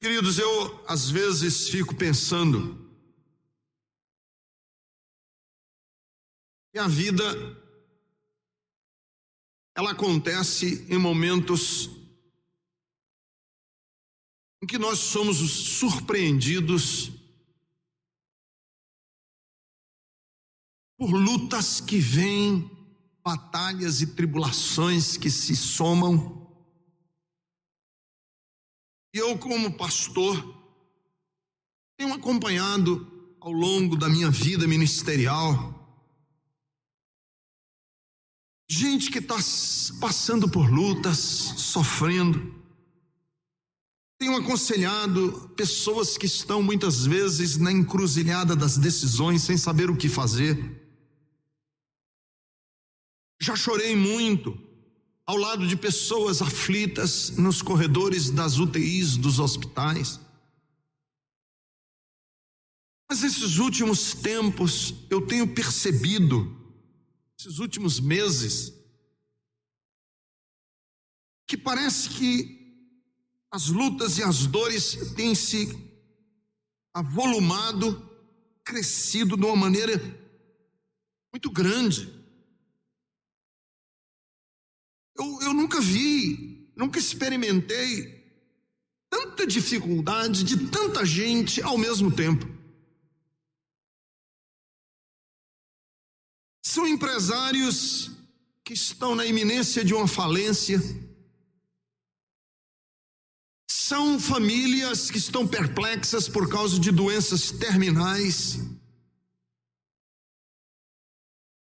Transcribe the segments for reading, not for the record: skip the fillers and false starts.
Queridos, eu às vezes fico pensando que a vida, ela acontece em momentos em que nós somos surpreendidos por lutas que vêm, batalhas e tribulações que se somam. E eu, como pastor, tenho acompanhado ao longo da minha vida ministerial gente que está passando por lutas, sofrendo. Tenho aconselhado pessoas que estão muitas vezes na encruzilhada das decisões, sem saber o que fazer. Já chorei muito ao lado de pessoas aflitas nos corredores das UTIs dos hospitais. Mas esses últimos tempos eu tenho percebido, esses últimos meses, que parece que as lutas e as dores têm se avolumado, crescido de uma maneira muito grande. Eu nunca vi, nunca experimentei tanta dificuldade de tanta gente ao mesmo tempo. São empresários que estão na iminência de uma falência. São famílias que estão perplexas por causa de doenças terminais.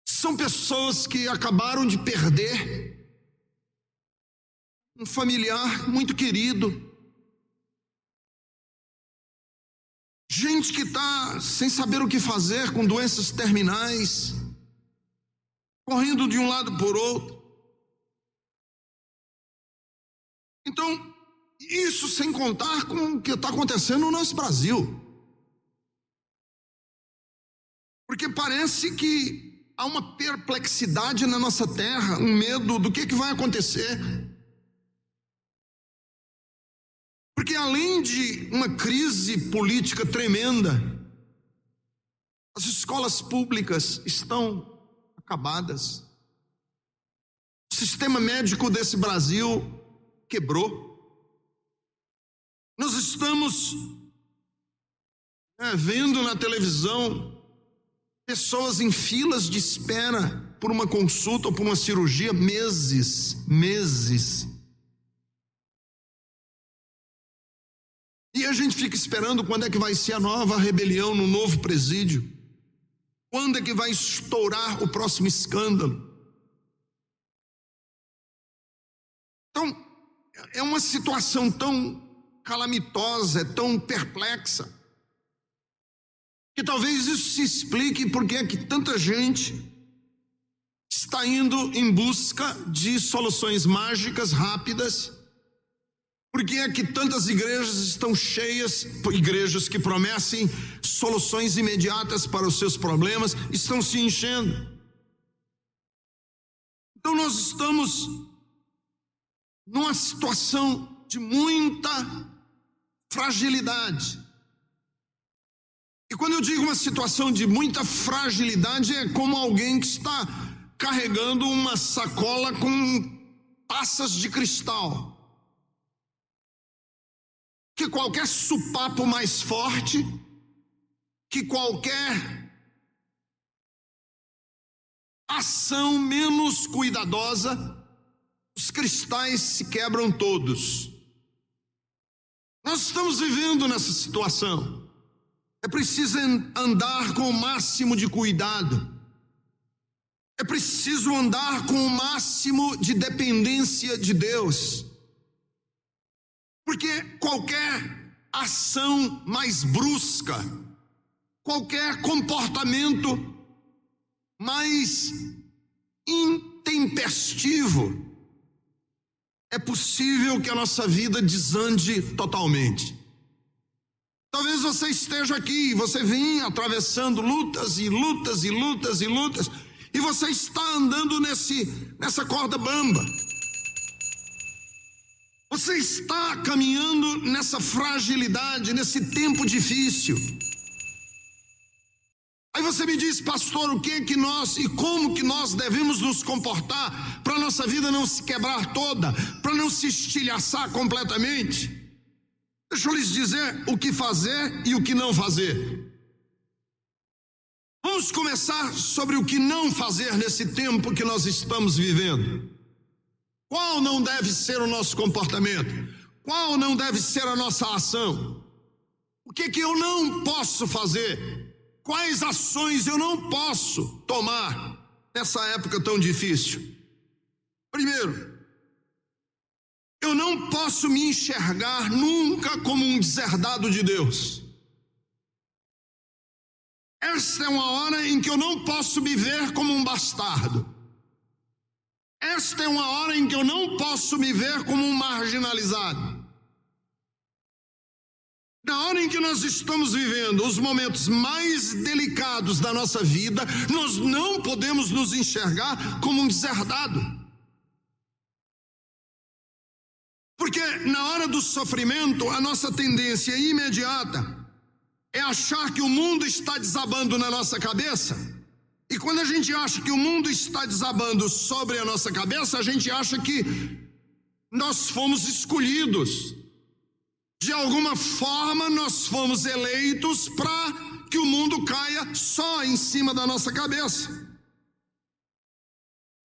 São pessoas que acabaram de perder um familiar muito querido. Gente que está sem saber o que fazer com doenças terminais, correndo de um lado por outro. Então, isso sem contar com o que está acontecendo no nosso Brasil. Porque parece que há uma perplexidade na nossa terra, um medo do que vai acontecer. Porque além de uma crise política tremenda, as escolas públicas estão acabadas. O sistema médico desse Brasil quebrou. Nós estamos vendo na televisão pessoas em filas de espera por uma consulta ou por uma cirurgia, meses. E a gente fica esperando quando é que vai ser a nova rebelião no novo presídio. Quando é que vai estourar o próximo escândalo? Então, é uma situação tão calamitosa, tão perplexa, que talvez isso se explique porque é que tanta gente está indo em busca de soluções mágicas, rápidas. Porque é que tantas igrejas estão cheias, igrejas que prometem soluções imediatas para os seus problemas, estão se enchendo. Então nós estamos numa situação de muita fragilidade. E quando eu digo uma situação de muita fragilidade, é como alguém que está carregando uma sacola com taças de cristal. Que qualquer supapo mais forte, que qualquer ação menos cuidadosa, os cristais se quebram todos. Nós estamos vivendo nessa situação. É preciso andar com o máximo de cuidado. É preciso andar com o máximo de dependência de Deus. Porque qualquer ação mais brusca, qualquer comportamento mais intempestivo, é possível que a nossa vida desande totalmente. Talvez você esteja aqui, você vem atravessando lutas e lutas e lutas e lutas, e você está andando nessa corda bamba. Você está caminhando nessa fragilidade, nesse tempo difícil. Aí você me diz, pastor, o que é que nós e como que nós devemos nos comportar para a nossa vida não se quebrar toda, para não se estilhaçar completamente? Deixa eu lhes dizer o que fazer e o que não fazer. Vamos começar sobre o que não fazer nesse tempo que nós estamos vivendo. Qual não deve ser o nosso comportamento? Qual não deve ser a nossa ação? O que eu não posso fazer? Quais ações eu não posso tomar nessa época tão difícil? Primeiro, eu não posso me enxergar nunca como um deserdado de Deus. Esta é uma hora em que eu não posso me ver como um bastardo. Esta é uma hora em que eu não posso me ver como um marginalizado. Na hora em que nós estamos vivendo os momentos mais delicados da nossa vida, nós não podemos nos enxergar como um deserdado. Porque na hora do sofrimento, a nossa tendência imediata é achar que o mundo está desabando na nossa cabeça. E quando a gente acha que o mundo está desabando sobre a nossa cabeça, a gente acha que nós fomos escolhidos. De alguma forma, nós fomos eleitos para que o mundo caia só em cima da nossa cabeça.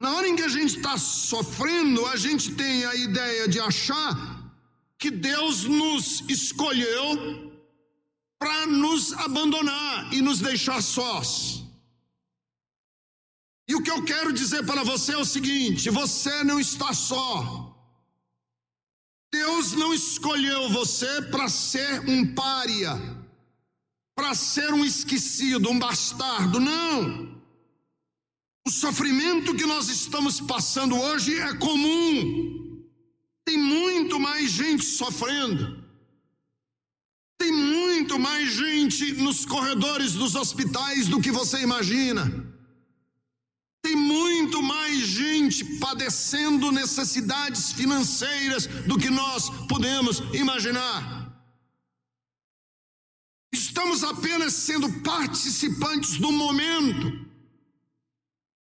Na hora em que a gente está sofrendo, a gente tem a ideia de achar que Deus nos escolheu para nos abandonar e nos deixar sós. E o que eu quero dizer para você é o seguinte: você não está só. Deus não escolheu você para ser um pária, para ser um esquecido, um bastardo, não. O sofrimento que nós estamos passando hoje é comum. Tem muito mais gente sofrendo. Tem muito mais gente nos corredores dos hospitais do que você imagina. Tem muito mais gente padecendo necessidades financeiras do que nós podemos imaginar. Estamos apenas sendo participantes do momento,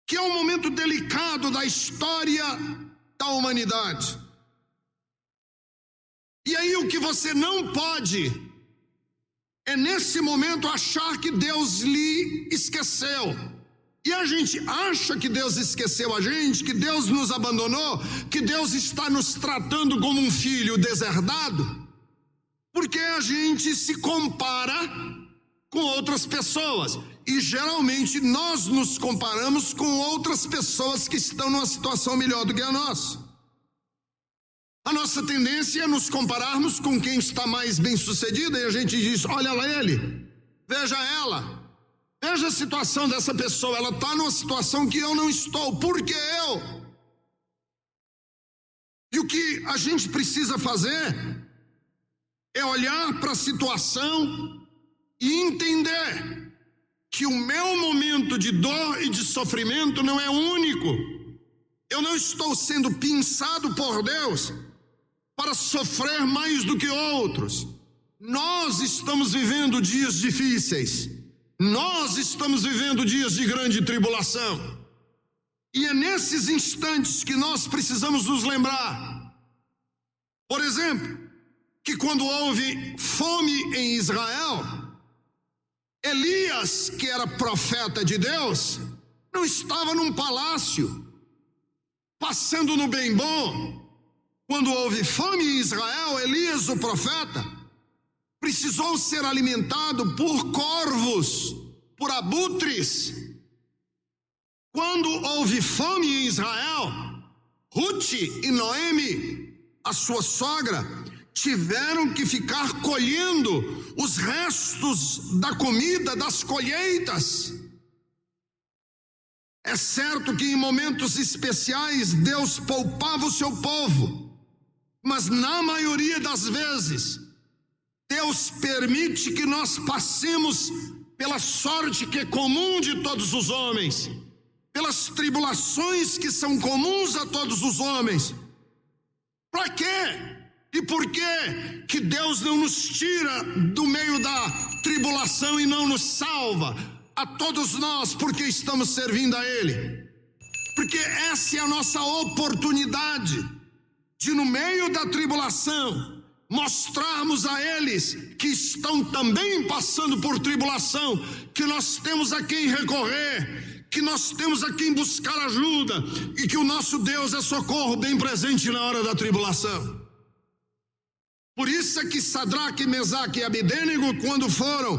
que é um momento delicado da história da humanidade. E aí o que você não pode é nesse momento achar que Deus lhe esqueceu. E a gente acha que Deus esqueceu a gente, que Deus nos abandonou, que Deus está nos tratando como um filho deserdado, porque a gente se compara com outras pessoas. E geralmente nós nos comparamos com outras pessoas que estão numa situação melhor do que a nossa. A nossa tendência é nos compararmos com quem está mais bem sucedido, e a gente diz, olha lá ele, veja ela. Veja a situação dessa pessoa, ela está numa situação que eu não estou, por que eu? E o que a gente precisa fazer é olhar para a situação e entender que o meu momento de dor e de sofrimento não é único. Eu não estou sendo pinçado por Deus para sofrer mais do que outros. Nós estamos vivendo dias difíceis. Nós estamos vivendo dias de grande tribulação. E é nesses instantes que nós precisamos nos lembrar. Por exemplo, que quando houve fome em Israel, Elias, que era profeta de Deus, não estava num palácio, passando no bem bom. Quando houve fome em Israel, Elias, o profeta, precisou ser alimentado por corvos, por abutres. Quando houve fome em Israel, Ruth e Noemi, a sua sogra, tiveram que ficar colhendo os restos da comida das colheitas. É certo que em momentos especiais Deus poupava o seu povo, mas na maioria das vezes Deus permite que nós passemos pela sorte que é comum de todos os homens, pelas tribulações que são comuns a todos os homens. Para quê? E por que Deus não nos tira do meio da tribulação e não nos salva? A todos nós, porque estamos servindo a Ele. Porque essa é a nossa oportunidade de, no meio da tribulação, mostrarmos a eles que estão também passando por tribulação, que nós temos a quem recorrer, que nós temos a quem buscar ajuda e que o nosso Deus é socorro bem presente na hora da tribulação. Por isso é que Sadraque, Mesaque e Abedênego, quando foram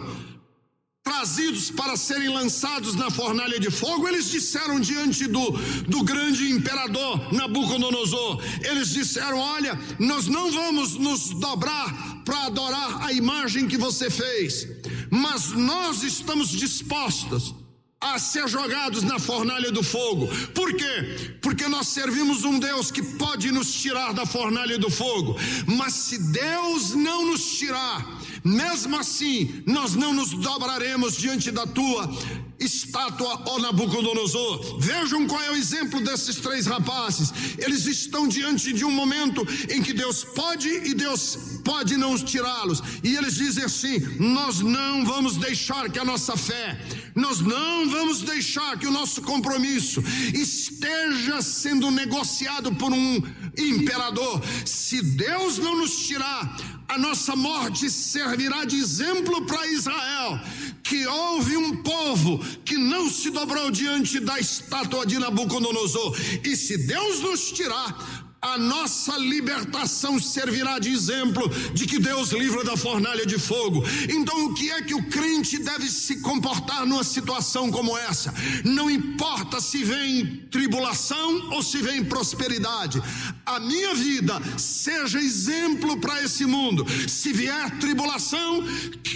trazidos para serem lançados na fornalha de fogo, eles disseram diante do grande imperador Nabucodonosor, eles disseram: olha, nós não vamos nos dobrar para adorar a imagem que você fez, mas nós estamos dispostos a ser jogados na fornalha do fogo. Por quê? Porque nós servimos um Deus que pode nos tirar da fornalha do fogo. Mas se Deus não nos tirar, mesmo assim nós não nos dobraremos diante da tua estátua, ó Nabucodonosor. Vejam qual é o exemplo desses três rapazes. Eles estão diante de um momento em que Deus pode e Deus pode não tirá-los, e eles dizem assim: nós não vamos deixar que a nossa fé, nós não vamos deixar que o nosso compromisso esteja sendo negociado por um imperador. Se Deus não nos tirar, a nossa morte servirá de exemplo para Israel, que houve um povo que não se dobrou diante da estátua de Nabucodonosor. E se Deus nos tirar, a nossa libertação servirá de exemplo de que Deus livra da fornalha de fogo. Então, o que é que o crente deve se comportar numa situação como essa? Não importa se vem tribulação ou se vem prosperidade, a minha vida seja exemplo para esse mundo. Se vier tribulação,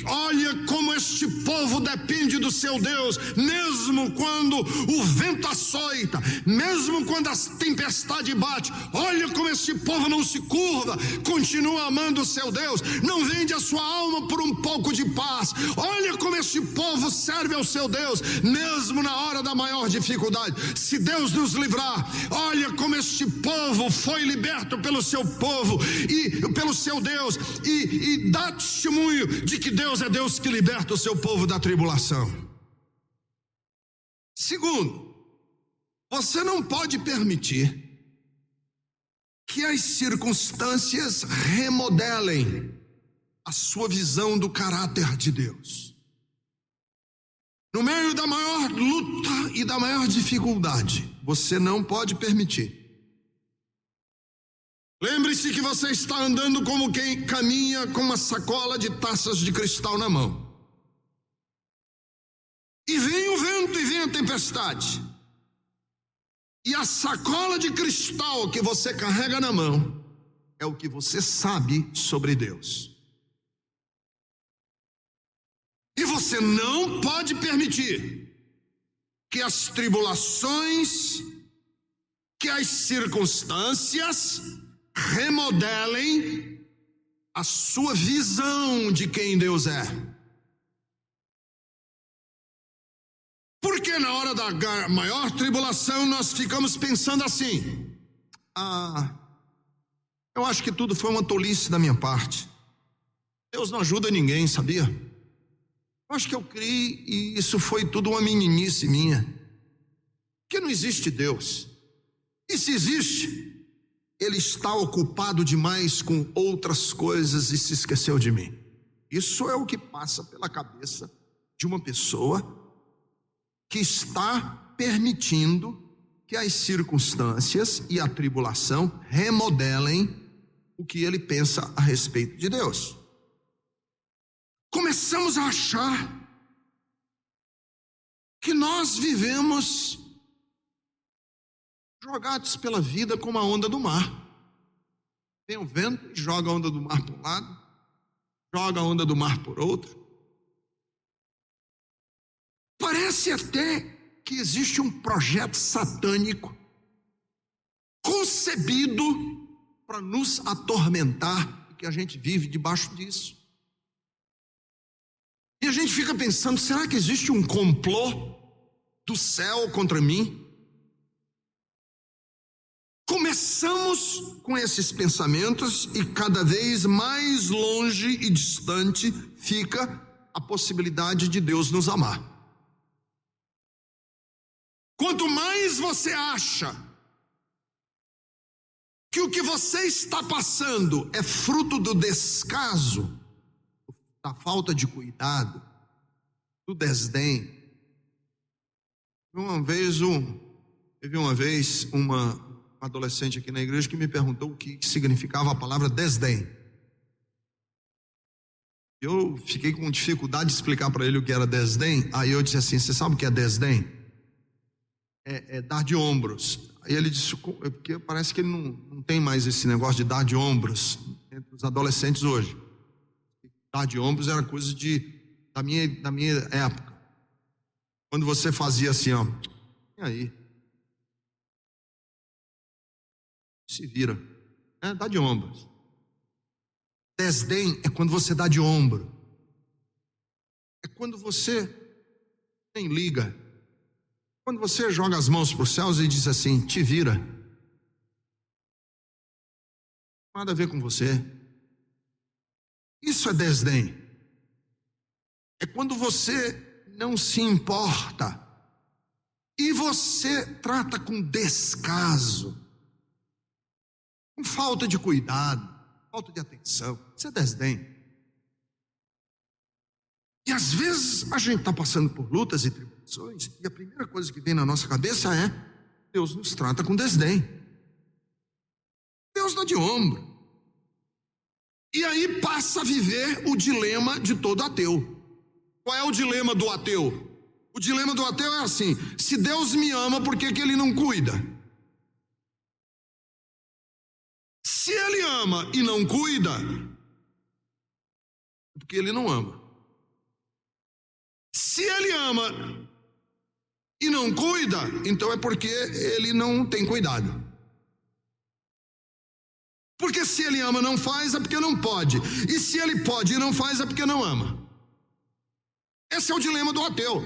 olha como este povo depende do seu Deus, mesmo quando o vento açoita, mesmo quando a tempestade bate. Olha como esse povo não se curva, continua amando o seu Deus, não vende a sua alma por um pouco de paz. Olha como esse povo serve ao seu Deus, mesmo na hora da maior dificuldade. Se Deus nos livrar, olha como este povo foi liberto pelo seu povo e pelo seu Deus, e dá testemunho de que Deus é Deus que liberta o seu povo da tribulação. Segundo, você não pode permitir que as circunstâncias remodelem a sua visão do caráter de Deus. No meio da maior luta e da maior dificuldade, você não pode permitir. Lembre-se que você está andando como quem caminha com uma sacola de taças de cristal na mão. E vem o vento e vem a tempestade. E a sacola de cristal que você carrega na mão é o que você sabe sobre Deus. E você não pode permitir que as tribulações, que as circunstâncias remodelem a sua visão de quem Deus é. Porque na hora da maior tribulação nós ficamos pensando assim: eu acho que tudo foi uma tolice da minha parte. Deus não ajuda ninguém, sabia? Eu acho que eu criei e isso foi tudo uma meninice minha. Porque não existe Deus. E se existe, Ele está ocupado demais com outras coisas e se esqueceu de mim. Isso é o que passa pela cabeça de uma pessoa que está permitindo que as circunstâncias e a tribulação remodelem o que ele pensa a respeito de Deus. Começamos a achar que nós vivemos jogados pela vida como a onda do mar. Vem o vento e joga a onda do mar para um lado, joga a onda do mar por outro. Parece até que existe um projeto satânico concebido para nos atormentar e que a gente vive debaixo disso. E a gente fica pensando: será que existe um complô do céu contra mim? começamos com esses pensamentos e cada vez mais longe e distante fica a possibilidade de Deus nos amar. Quanto mais você acha que o que você está passando é fruto do descaso, da falta de cuidado, do desdém. Teve uma vez uma adolescente aqui na igreja que me perguntou o que significava a palavra desdém. Eu fiquei com dificuldade de explicar para ele o que era desdém. Aí eu disse assim: você sabe o que é desdém? É dar de ombros. Aí ele disse, porque parece que ele não tem mais esse negócio de dar de ombros entre os adolescentes hoje. Dar de ombros era coisa da minha época. Quando você fazia assim, ó, e aí? Se vira. Dá de ombros. Desdém é quando você dá de ombro. É quando você nem liga. Quando você joga as mãos para os céus e diz assim: te vira. Nada a ver com você. Isso é desdém. É quando você não se importa e você trata com descaso, com falta de cuidado, falta de atenção. Isso é desdém. E às vezes a gente está passando por lutas e tribulações e a primeira coisa que vem na nossa cabeça é: Deus nos trata com desdém. Deus dá de ombro. E aí passa a viver o dilema de todo ateu. Qual é o dilema do ateu? O dilema do ateu é assim: se Deus me ama, por que Ele não cuida? Se Ele ama e não cuida, é porque Ele não ama. Se Ele ama e não cuida, então é porque Ele não tem cuidado. Porque se Ele ama e não faz, é porque não pode. E se Ele pode e não faz, é porque não ama. Esse é o dilema do ateu.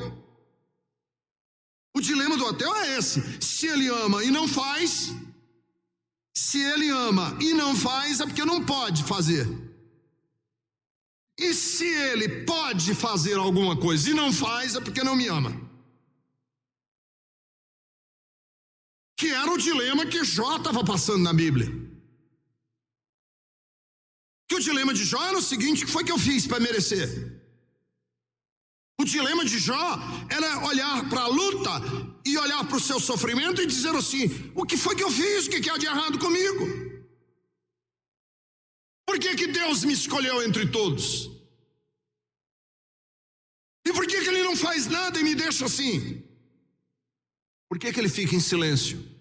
O dilema do ateu é esse: se Ele ama e não faz, se Ele ama e não faz, é porque não pode fazer. E se Ele pode fazer alguma coisa e não faz, é porque não me ama. Que era o dilema que Jó estava passando na Bíblia. Que o dilema de Jó era o seguinte: o que foi que eu fiz para merecer? O dilema de Jó era olhar para a luta e olhar para o seu sofrimento e dizer assim: o que foi que eu fiz? O que há de errado comigo? Por que Deus me escolheu entre todos? E por que Ele não faz nada e me deixa assim? Por que Ele fica em silêncio?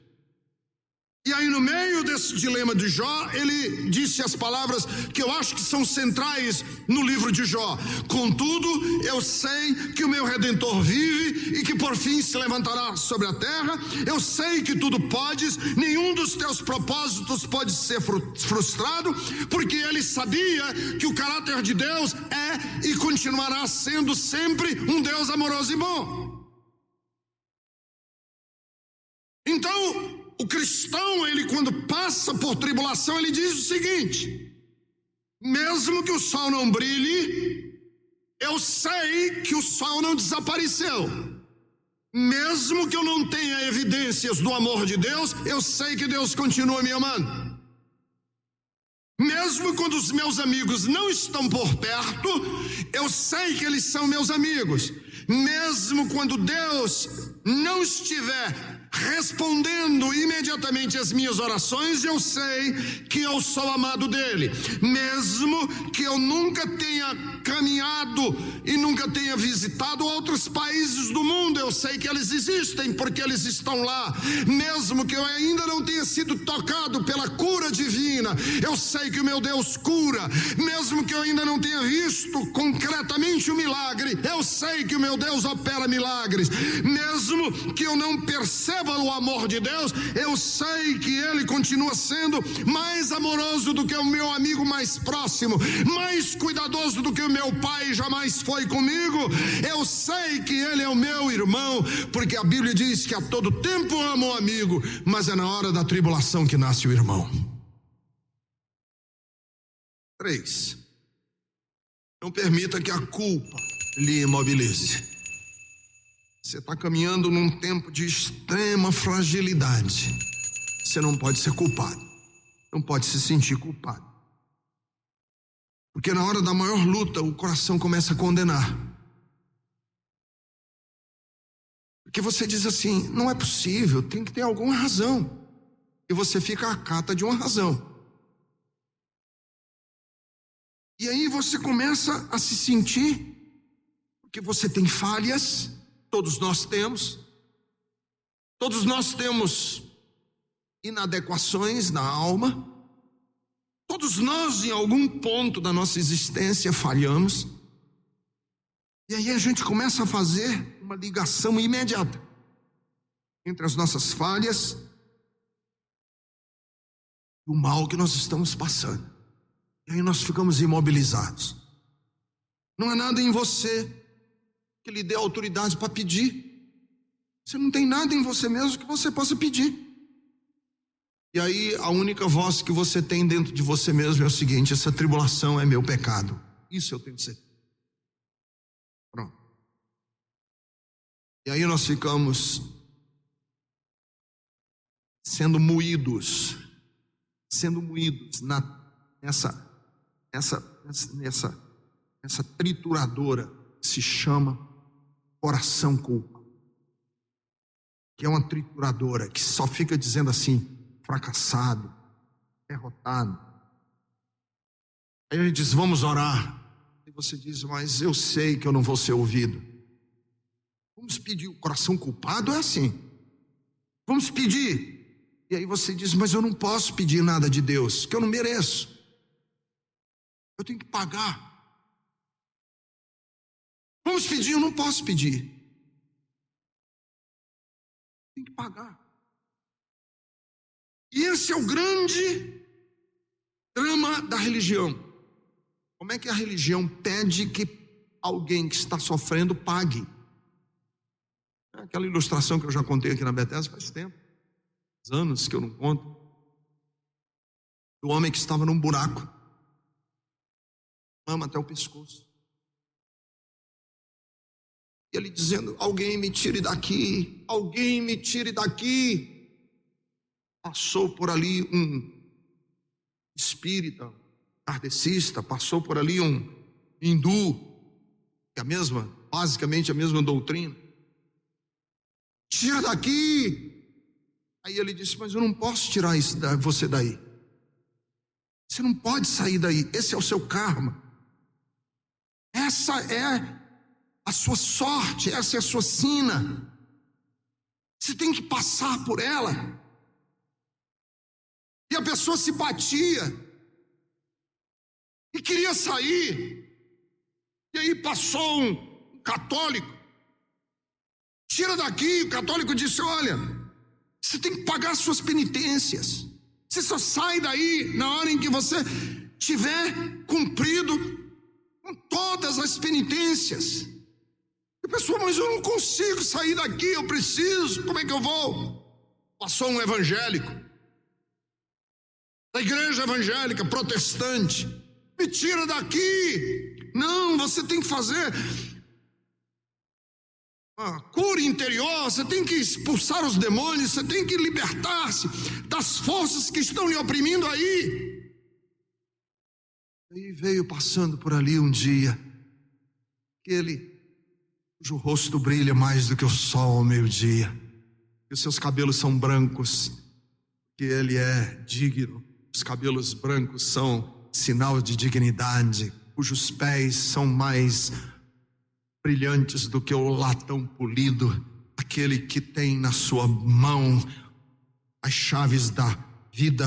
E aí, no meio desse dilema de Jó, ele disse as palavras que eu acho que são centrais no livro de Jó: contudo, eu sei que o meu Redentor vive e que por fim se levantará sobre a terra. Eu sei que tudo podes, nenhum dos teus propósitos pode ser frustrado, porque ele sabia que o caráter de Deus é e continuará sendo sempre um Deus amoroso e bom. Então, o cristão, ele quando passa por tribulação, ele diz o seguinte: mesmo que o sol não brilhe, eu sei que o sol não desapareceu. Mesmo que eu não tenha evidências do amor de Deus, eu sei que Deus continua me amando. Mesmo quando os meus amigos não estão por perto, eu sei que eles são meus amigos. Mesmo quando Deus não estiver respondendo imediatamente as minhas orações, eu sei que eu sou amado dele. Mesmo que eu nunca tenha caminhado e nunca tenha visitado outros países do mundo, eu sei que eles existem porque eles estão lá. Mesmo que eu ainda não tenha sido tocado pela cura divina, eu sei que o meu Deus cura. Mesmo que eu ainda não tenha visto concretamente o milagre, eu sei que o meu Deus opera milagres. Mesmo que eu não perceba perceba o amor de Deus, eu sei que Ele continua sendo mais amoroso do que o meu amigo mais próximo, mais cuidadoso do que o meu pai jamais foi comigo. Eu sei que Ele é o meu irmão, porque a Bíblia diz que a todo tempo amo o amigo, mas é na hora da tribulação que nasce o irmão. 3. Não permita que a culpa lhe imobilize. Você está caminhando num tempo de extrema fragilidade. Você não pode ser culpado. Não pode se sentir culpado. Porque na hora da maior luta, o coração começa a condenar. Porque você diz assim, não é possível, tem que ter alguma razão. E você fica à cata de uma razão. E aí você começa a se sentir, porque você tem falhas, todos nós temos inadequações na alma, todos nós em algum ponto da nossa existência falhamos, e aí a gente começa a fazer uma ligação imediata entre as nossas falhas e o mal que nós estamos passando. E aí nós ficamos imobilizados. Não há nada em você que lhe dê autoridade para pedir. Você não tem nada em você mesmo que você possa pedir. E aí a única voz que você tem dentro de você mesmo é o seguinte: essa tribulação é meu pecado. Isso eu tenho certeza. Pronto. E aí nós ficamos sendo moídos nessa trituradora que se chama coração culpa, que é uma trituradora que só fica dizendo assim, fracassado, derrotado. Aí a gente diz, vamos orar, e você diz, mas eu sei que eu não vou ser ouvido. Vamos pedir. O coração culpado é assim, vamos pedir. E aí você diz, mas eu não posso pedir nada de Deus, que eu não mereço. Eu tenho que pagar. Vamos pedir, eu não posso pedir. Tem que pagar. E esse é o grande drama da religião. Como é que a religião pede que alguém que está sofrendo pague? Aquela ilustração que eu já contei aqui na Bethesda faz tempo. Anos que eu não conto, do homem que estava num buraco, lama até o pescoço, e ele dizendo, alguém me tire daqui, alguém me tire daqui. Passou por ali um espírita, kardecista, passou por ali um hindu, que é basicamente a mesma doutrina. Tira daqui. Aí ele disse, mas eu não posso tirar você daí. Você não pode sair daí, esse é o seu karma. Essa é a sua sorte, essa é a sua sina. Você tem que passar por ela. E a pessoa se batia e queria sair. E aí passou um católico. Tira daqui. O católico disse, olha, você tem que pagar suas penitências. Você só sai daí na hora em que você tiver cumprido com todas as penitências. A pessoa, mas eu não consigo sair daqui, eu preciso, como é que eu vou? Passou um evangélico, da igreja evangélica protestante, me tira daqui. Não, você tem que fazer a cura interior, você tem que expulsar os demônios, você tem que libertar-se das forças que estão lhe oprimindo aí. E veio passando por ali um dia, cujo rosto brilha mais do que o sol ao meio-dia, que os seus cabelos são brancos, que ele é digno, os cabelos brancos são sinal de dignidade, cujos pés são mais brilhantes do que o latão polido, aquele que tem na sua mão as chaves da vida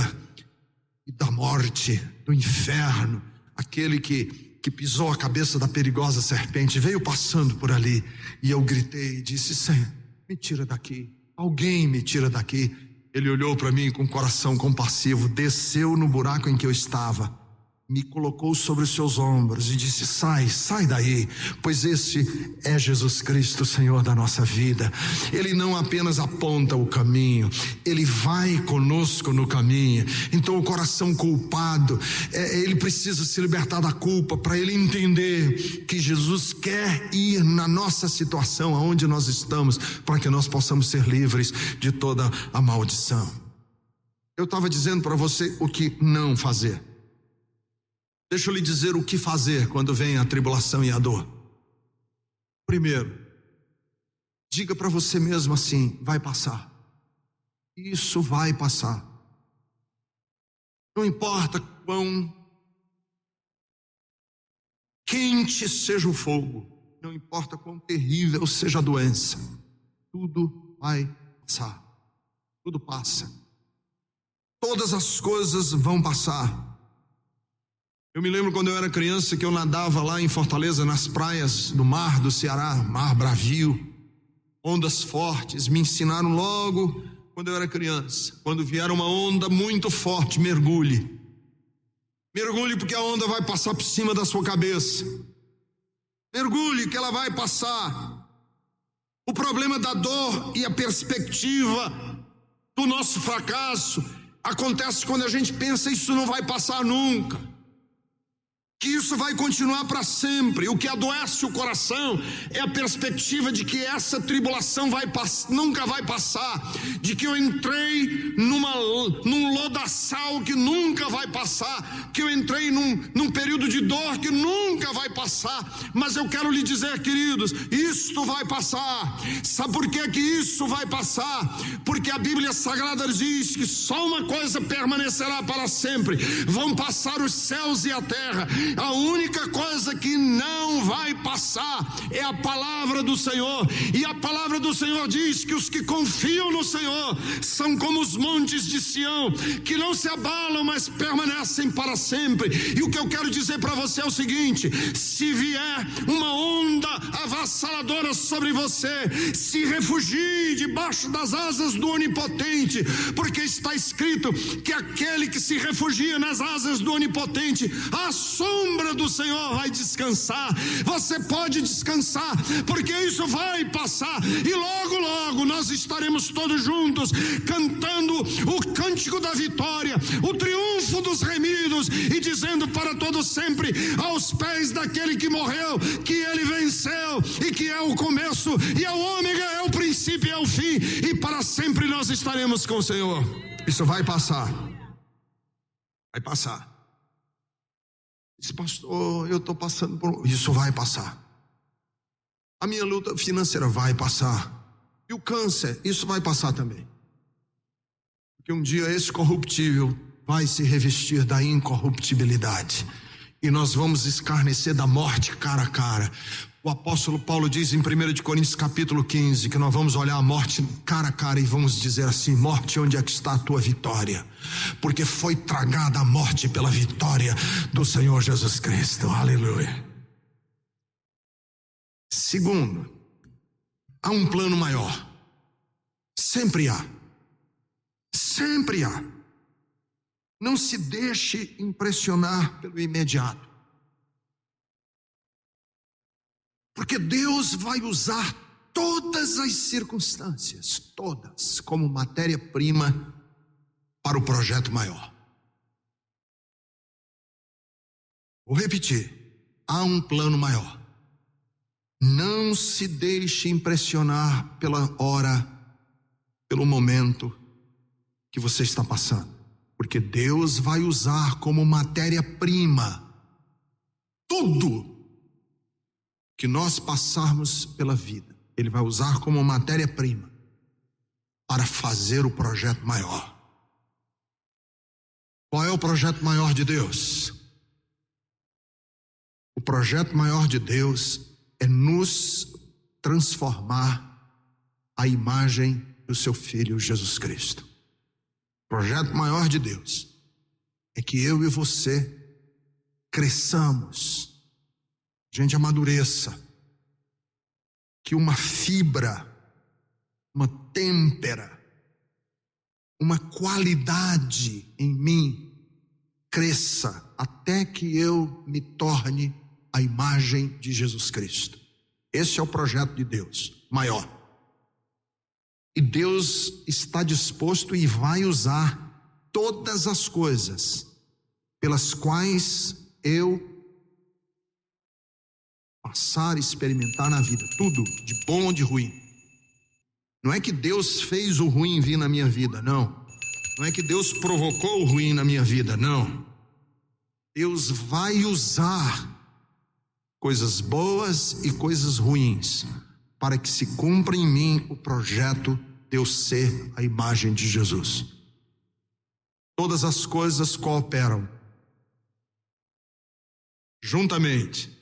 e da morte, do inferno, aquele que pisou a cabeça da perigosa serpente, veio passando por ali, e eu gritei e disse, Senhor, me tira daqui, alguém me tira daqui. Ele olhou para mim com o coração compassivo, desceu no buraco em que eu estava, me colocou sobre os seus ombros e disse: sai daí, pois este é Jesus Cristo, Senhor da nossa vida. Ele não apenas aponta o caminho, Ele vai conosco no caminho. Então o coração culpado, ele precisa se libertar da culpa para ele entender que Jesus quer ir na nossa situação, aonde nós estamos, para que nós possamos ser livres de toda a maldição. Eu estava dizendo para você o que não fazer. Deixa eu lhe dizer o que fazer quando vem a tribulação e a dor. Primeiro, diga para você mesmo assim: vai passar. Isso vai passar. Não importa quão quente seja o fogo, não importa quão terrível seja a doença, tudo vai passar. Tudo passa. Todas as coisas vão passar. Eu me lembro quando eu era criança que eu nadava lá em Fortaleza, nas praias do mar do Ceará, mar bravio, ondas fortes. Me ensinaram logo quando eu era criança: quando vier uma onda muito forte, mergulhe. Mergulhe, porque a onda vai passar por cima da sua cabeça. Mergulhe, que ela vai passar. O problema da dor e a perspectiva do nosso fracasso acontece quando a gente pensa: isso não vai passar nunca, que isso vai continuar para sempre. O que adoece o coração é a perspectiva de que essa tribulação nunca vai passar, de que eu entrei num lodaçal que nunca vai passar, que eu entrei num período de dor que nunca vai passar. Mas eu quero lhe dizer, queridos, isto vai passar. Sabe por que isso vai passar? Porque a Bíblia Sagrada diz que só uma coisa permanecerá para sempre: vão passar os céus e a terra. A única coisa que não vai passar é a palavra do Senhor. E a palavra do Senhor diz que os que confiam no Senhor são como os montes de Sião, que não se abalam, mas permanecem para sempre. E o que eu quero dizer para você é o seguinte: se vier uma onda avassaladora sobre você, se refugie debaixo das asas do Onipotente, porque está escrito que aquele que se refugia nas asas do Onipotente, a sombra do Senhor vai descansar. Você pode descansar, porque isso vai passar, e logo, logo nós estaremos todos juntos cantando o cântico da vitória, o triunfo dos remidos, e dizendo para todos sempre, aos pés daquele que morreu, que ele venceu, e que é o começo e é o ômega, é o princípio e é o fim, e para sempre nós estaremos com o Senhor. Isso vai passar. Vai passar. Diz: pastor, eu estou passando por... Isso vai passar. A minha luta financeira vai passar. E o câncer, isso vai passar também. Porque um dia esse corruptível vai se revestir da incorruptibilidade, e nós vamos escarnecer da morte cara a cara. O apóstolo Paulo diz em 1 Coríntios capítulo 15 que nós vamos olhar a morte cara a cara e vamos dizer assim: morte, onde é que está a tua vitória? Porque foi tragada a morte pela vitória do Senhor Jesus Cristo. Aleluia. Segundo, há um plano maior. Sempre há. Sempre há. Não se deixe impressionar pelo imediato, porque Deus vai usar todas as circunstâncias, todas, como matéria-prima para o projeto maior. Vou repetir: há um plano maior. Não se deixe impressionar pela hora, pelo momento que você está passando, porque Deus vai usar como matéria-prima tudo que nós passarmos pela vida. Ele vai usar como matéria-prima para fazer o projeto maior. Qual é o projeto maior de Deus? O projeto maior de Deus é nos transformar à imagem do seu Filho Jesus Cristo. O projeto maior de Deus é que eu e você cresçamos, a gente amadureça, que uma fibra uma têmpera, uma qualidade em mim cresça até que eu me torne a imagem de Jesus Cristo. Esse é o projeto de Deus, maior. E Deus está disposto e vai usar todas as coisas pelas quais eu passar a experimentar na vida, tudo, de bom ou de ruim. Não é que Deus fez o ruim vir na minha vida, não. Não é que Deus provocou o ruim na minha vida, não. Deus vai usar coisas boas e coisas ruins para que se cumpra em mim o projeto de eu ser a imagem de Jesus. Todas as coisas cooperam juntamente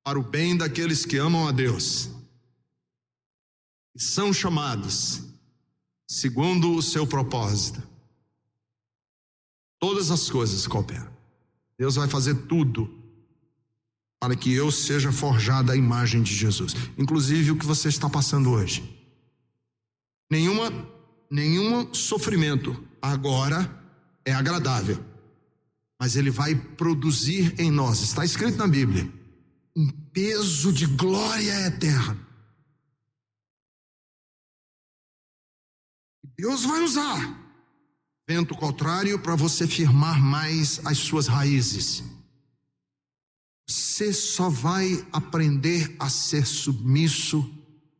para o bem daqueles que amam a Deus e são chamados segundo o seu propósito. Todas as coisas cooperam. Deus vai fazer tudo para que eu seja forjada a imagem de Jesus. Inclusive o que você está passando hoje. Nenhum sofrimento agora é agradável, mas ele vai produzir em nós, está escrito na Bíblia, um peso de glória eterna. Deus vai usar vento contrário para você firmar mais as suas raízes. Você só vai aprender a ser submisso,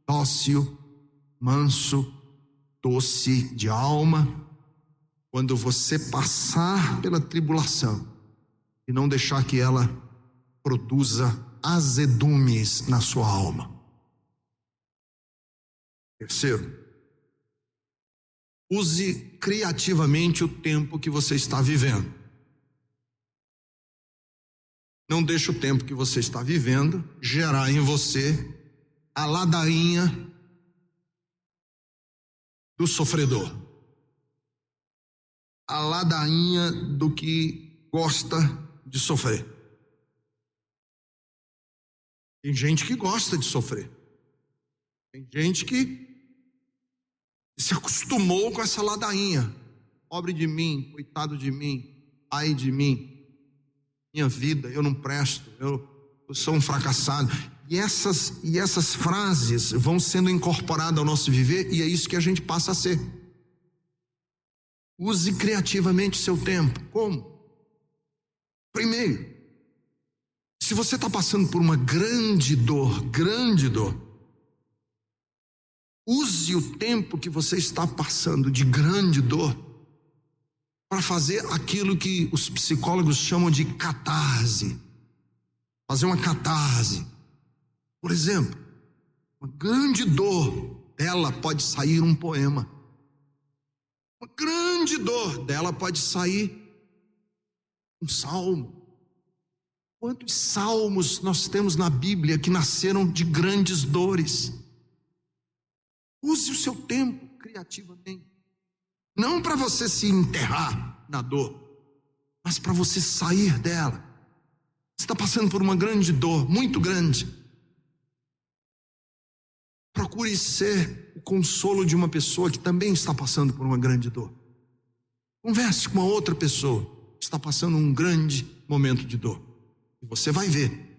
dócil, manso, doce de alma, quando você passar pela tribulação e não deixar que ela produza azedumes na sua alma. Terceiro, use criativamente o tempo que você está vivendo. Não deixe o tempo que você está vivendo gerar em você a ladainha do sofredor, a ladainha do que gosta de sofrer. Tem gente que gosta de sofrer. Tem gente que se acostumou com essa ladainha. Pobre de mim, coitado de mim, ai de mim, minha vida, eu não presto, eu sou um fracassado. E essas frases vão sendo incorporadas ao nosso viver, e é isso que a gente passa a ser. Use criativamente o seu tempo. Como? Primeiro, se você está passando por uma grande dor, use o tempo que você está passando de grande dor para fazer aquilo que os psicólogos chamam de catarse. Fazer uma catarse. Por exemplo, uma grande dor, dela pode sair um poema. Uma grande dor, dela pode sair um salmo. Quantos salmos nós temos na Bíblia que nasceram de grandes dores? Use o seu tempo criativamente. Não para você se enterrar na dor, mas para você sair dela. Você está passando por uma grande dor, muito grande. Procure ser o consolo de uma pessoa que também está passando por uma grande dor. Converse com uma outra pessoa que está passando um grande momento de dor. E você vai ver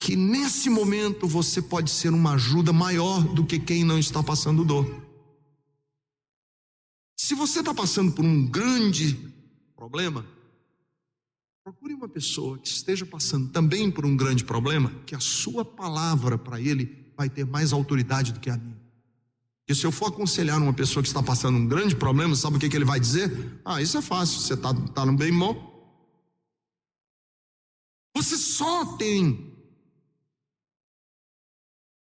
que nesse momento você pode ser uma ajuda maior do que quem não está passando dor. Se você está passando por um grande problema, procure uma pessoa que esteja passando também por um grande problema, que a sua palavra para ele vai ter mais autoridade do que a minha. Porque se eu for aconselhar uma pessoa que está passando um grande problema, sabe o que ele vai dizer? Ah, isso é fácil, você está no bem bom. Você só tem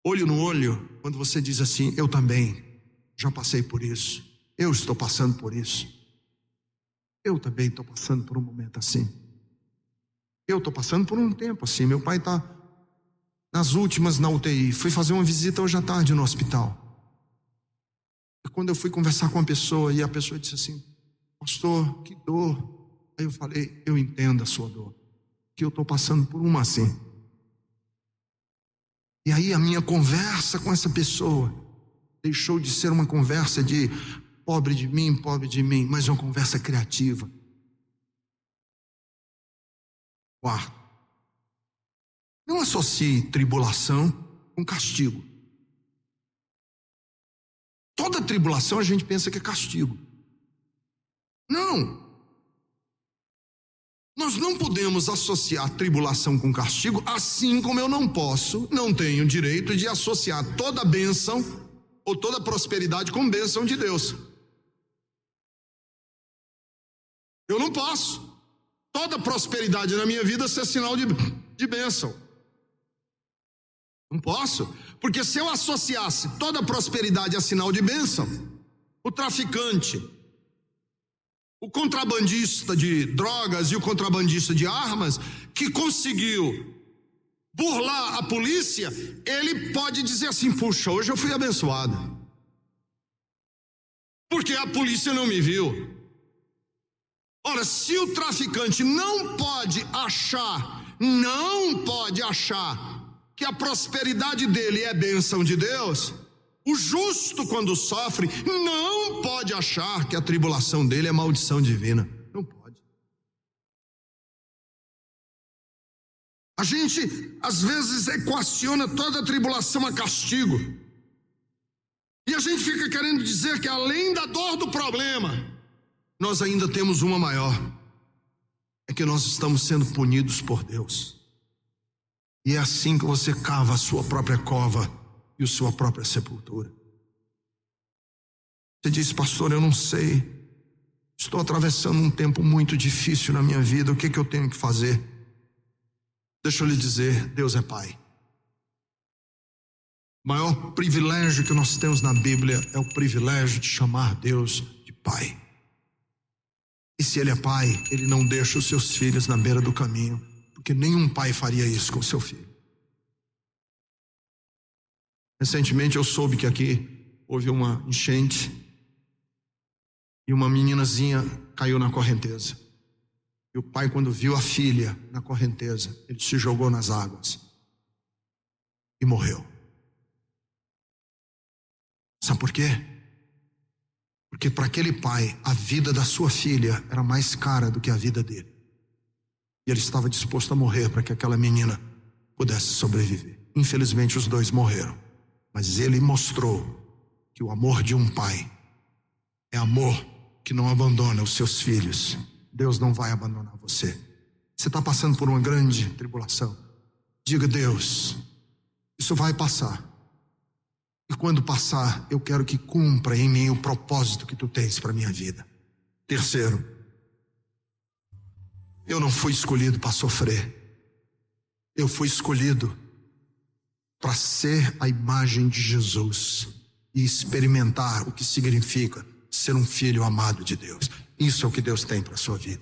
olho no olho quando você diz assim: eu também já passei por isso, eu estou passando por isso, eu também estou passando por um momento assim, eu estou passando por um tempo assim. Meu pai está nas últimas na UTI, fui fazer uma visita hoje à tarde no hospital. E quando eu fui conversar com a pessoa, e a pessoa disse assim: pastor, que dor. Aí eu falei: eu entendo a sua dor, que eu estou passando por uma assim. E aí a minha conversa com essa pessoa Deixou de ser uma conversa de pobre de mim, mas uma conversa criativa. Quarto, não associe tribulação com castigo. Toda tribulação a gente pensa que é castigo. Não. Nós não podemos associar tribulação com castigo, assim como eu não tenho direito de associar toda bênção ou toda prosperidade com bênção de Deus. Eu não posso. Toda prosperidade na minha vida ser sinal de bênção. Não posso. Porque se eu associasse toda prosperidade a sinal de bênção, o traficante, o contrabandista de drogas e o contrabandista de armas, que conseguiu burlar a polícia, ele pode dizer assim: puxa, hoje eu fui abençoado, porque a polícia não me viu. Ora, se o traficante não pode achar que a prosperidade dele é bênção de Deus, o justo, quando sofre, não pode achar que a tribulação dele é maldição divina. Não pode. A gente, às vezes, equaciona toda a tribulação a castigo. E a gente fica querendo dizer que, além da dor do problema, nós ainda temos uma maior. É que nós estamos sendo punidos por Deus. E é assim que você cava a sua própria cova e a sua própria sepultura. Você diz: pastor, eu não sei, estou atravessando um tempo muito difícil na minha vida, o que eu tenho que fazer? Deixa eu lhe dizer, Deus é Pai. O maior privilégio que nós temos na Bíblia é o privilégio de chamar Deus de Pai. E se Ele é Pai, Ele não deixa os seus filhos na beira do caminho, porque nenhum pai faria isso com o seu filho. Recentemente eu soube que aqui houve uma enchente e uma meninazinha caiu na correnteza. E o pai, quando viu a filha na correnteza, ele se jogou nas águas e morreu. Sabe por quê? Porque para aquele pai, a vida da sua filha era mais cara do que a vida dele. E ele estava disposto a morrer para que aquela menina pudesse sobreviver. Infelizmente os dois morreram. Mas ele mostrou que o amor de um pai é amor que não abandona os seus filhos. Deus não vai abandonar você. Você está passando por uma grande tribulação. Diga: Deus, isso vai passar. E quando passar, eu quero que cumpra em mim o propósito que tu tens para a minha vida. Terceiro, eu não fui escolhido para sofrer. Eu fui escolhido para ser a imagem de Jesus e experimentar o que significa ser um filho amado de Deus. Isso é o que Deus tem para a sua vida.